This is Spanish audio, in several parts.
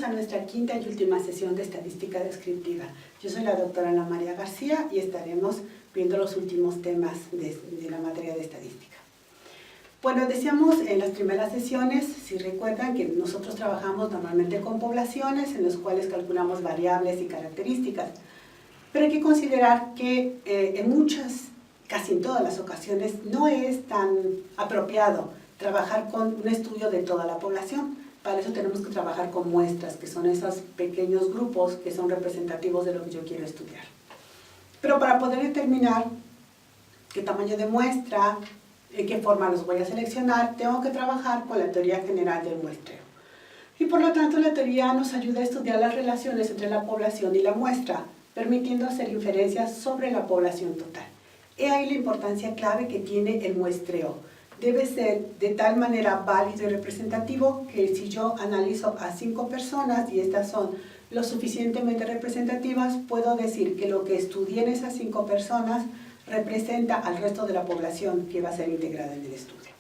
a nuestra quinta y última sesión de estadística descriptiva. Yo soy la doctora Ana María García y estaremos viendo los últimos temas de la materia de estadística. Bueno, decíamos en las primeras sesiones, si recuerdan, que nosotros trabajamos normalmente con poblaciones en las cuales calculamos variables y características, pero hay que considerar que en muchas, casi en todas las ocasiones, no es tan apropiado trabajar con un estudio de toda la población. Para eso tenemos que trabajar con muestras, que son esos pequeños grupos que son representativos de lo que yo quiero estudiar. Pero para poder determinar qué tamaño de muestra, en qué forma los voy a seleccionar, tengo que trabajar con la teoría general del muestreo. Y por lo tanto la teoría nos ayuda a estudiar las relaciones entre la población y la muestra, permitiendo hacer inferencias sobre la población total. He ahí la importancia clave que tiene el muestreo. Debe ser de tal manera válido y representativo que si yo analizo a 5 personas y estas son lo suficientemente representativas, puedo decir que lo que estudié en esas 5 personas representa al resto de la población que va a ser integrada en el estudio.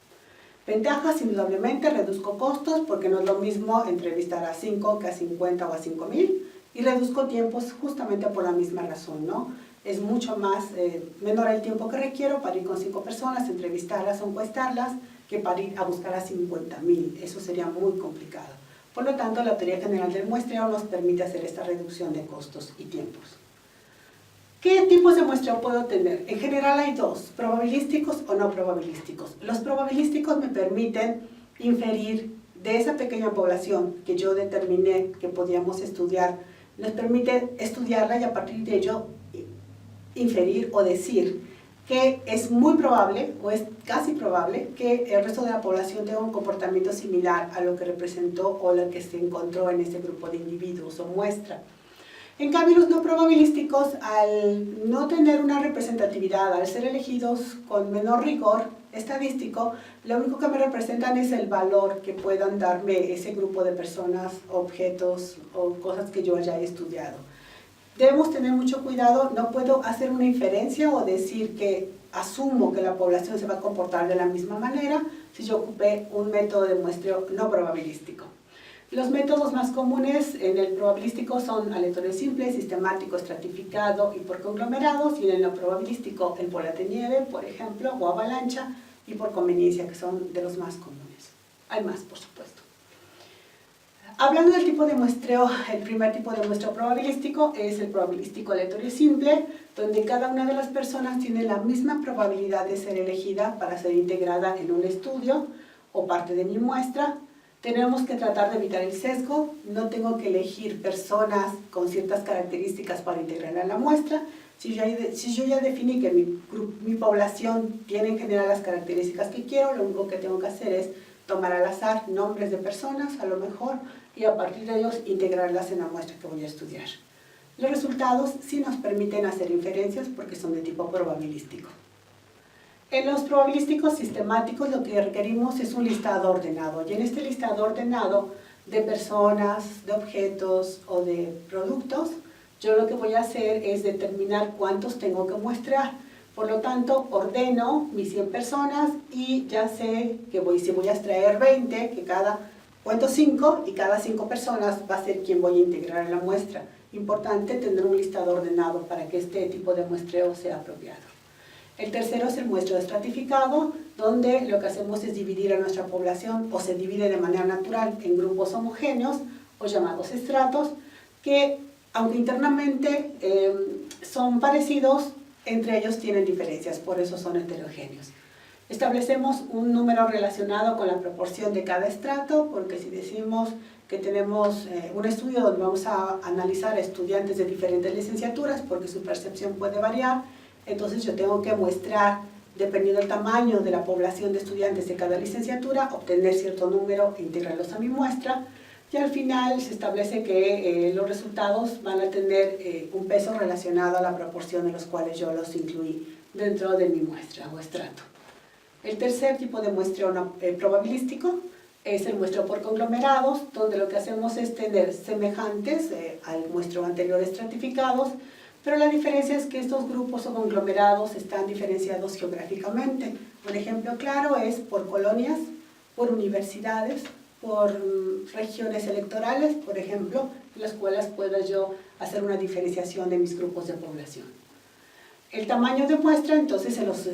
Ventajas, indudablemente, reduzco costos porque no es lo mismo entrevistar a 5 que a 50 o a 5,000, y reduzco tiempos justamente por la misma razón, ¿no? Es mucho más, menor el tiempo que requiero para ir con 5 personas, entrevistarlas o encuestarlas, que para ir a buscar a 50,000. Eso sería muy complicado. Por lo tanto, la teoría general del muestreo nos permite hacer esta reducción de costos y tiempos. ¿Qué tipos de muestreo puedo tener? En general hay dos, probabilísticos o no probabilísticos. Los probabilísticos me permiten inferir de esa pequeña población que yo determiné que podíamos estudiar, nos permite estudiarla y a partir de ello inferir o decir que es muy probable o es casi probable que el resto de la población tenga un comportamiento similar a lo que representó o lo que se encontró en ese grupo de individuos o muestra. En cambio, los no probabilísticos, al no tener una representatividad, al ser elegidos con menor rigor estadístico, lo único que me representan es el valor que puedan darme ese grupo de personas, objetos o cosas que yo haya estudiado. Debemos tener mucho cuidado, no puedo hacer una inferencia o decir que asumo que la población se va a comportar de la misma manera si yo ocupé un método de muestreo no probabilístico. Los métodos más comunes en el probabilístico son aleatorio simple, sistemático, estratificado y por conglomerados, y en el no probabilístico el bola de nieve, por ejemplo, o avalancha, y por conveniencia, que son de los más comunes. Hay más, por supuesto. Hablando del tipo de muestreo, el primer tipo de muestreo probabilístico es el probabilístico aleatorio simple, donde cada una de las personas tiene la misma probabilidad de ser elegida para ser integrada en un estudio o parte de mi muestra. Tenemos que tratar de evitar el sesgo, no tengo que elegir personas con ciertas características para integrar a la muestra. Si yo ya definí que mi población tiene en general las características que quiero, lo único que tengo que hacer es tomar al azar nombres de personas, a lo mejor, y a partir de ellos integrarlas en la muestra que voy a estudiar. Los resultados sí nos permiten hacer inferencias porque son de tipo probabilístico. En los probabilísticos sistemáticos lo que requerimos es un listado ordenado, y en este listado ordenado de personas, de objetos o de productos, yo lo que voy a hacer es determinar cuántos tengo que muestrear. Por lo tanto, ordeno mis 100 personas y ya sé que si voy a extraer 20, que cuento 5 y cada 5 personas va a ser quien voy a integrar en la muestra. Importante tener un listado ordenado para que este tipo de muestreo sea apropiado. El tercero es el muestreo estratificado, donde lo que hacemos es dividir a nuestra población, o se divide de manera natural en grupos homogéneos o llamados estratos, que aunque internamente son parecidos, entre ellos tienen diferencias, por eso son heterogéneos. Establecemos un número relacionado con la proporción de cada estrato, porque si decimos que tenemos un estudio donde vamos a analizar a estudiantes de diferentes licenciaturas, porque su percepción puede variar, entonces yo tengo que muestrar, dependiendo del tamaño de la población de estudiantes de cada licenciatura, obtener cierto número e integrarlos a mi muestra, y al final se establece que los resultados van a tener un peso relacionado a la proporción de los cuales yo los incluí dentro de mi muestra o estrato. El tercer tipo de muestreo probabilístico es el muestreo por conglomerados, donde lo que hacemos es tener semejantes al muestreo anterior estratificados, pero la diferencia es que estos grupos o conglomerados están diferenciados geográficamente. Un ejemplo claro es por colonias, por universidades por regiones electorales, por ejemplo, en las cuales pueda yo hacer una diferenciación de mis grupos de población. El tamaño de muestra, entonces, en los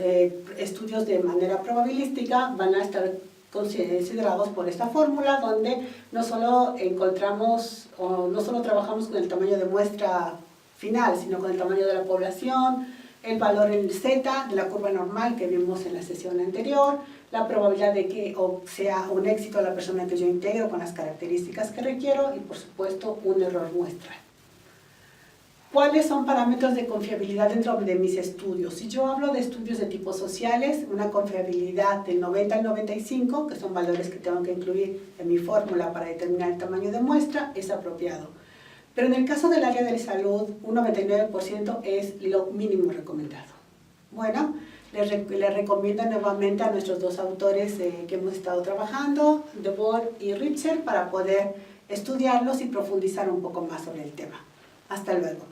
estudios de manera probabilística van a estar considerados por esta fórmula, donde no solo encontramos o no solo trabajamos con el tamaño de muestra final, sino con el tamaño de la población, el valor en Z de la curva normal que vimos en la sesión anterior, la probabilidad de que sea un éxito la persona que yo integro con las características que requiero y, por supuesto, un error muestral. ¿Cuáles son parámetros de confiabilidad dentro de mis estudios? Si yo hablo de estudios de tipos sociales, una confiabilidad del 90 al 95, que son valores que tengo que incluir en mi fórmula para determinar el tamaño de muestra, es apropiado. Pero en el caso del área de salud, un 99% es lo mínimo recomendado. Bueno, les recomiendo nuevamente a nuestros dos autores que hemos estado trabajando, De Boer y Ritzer, para poder estudiarlos y profundizar un poco más sobre el tema. Hasta luego.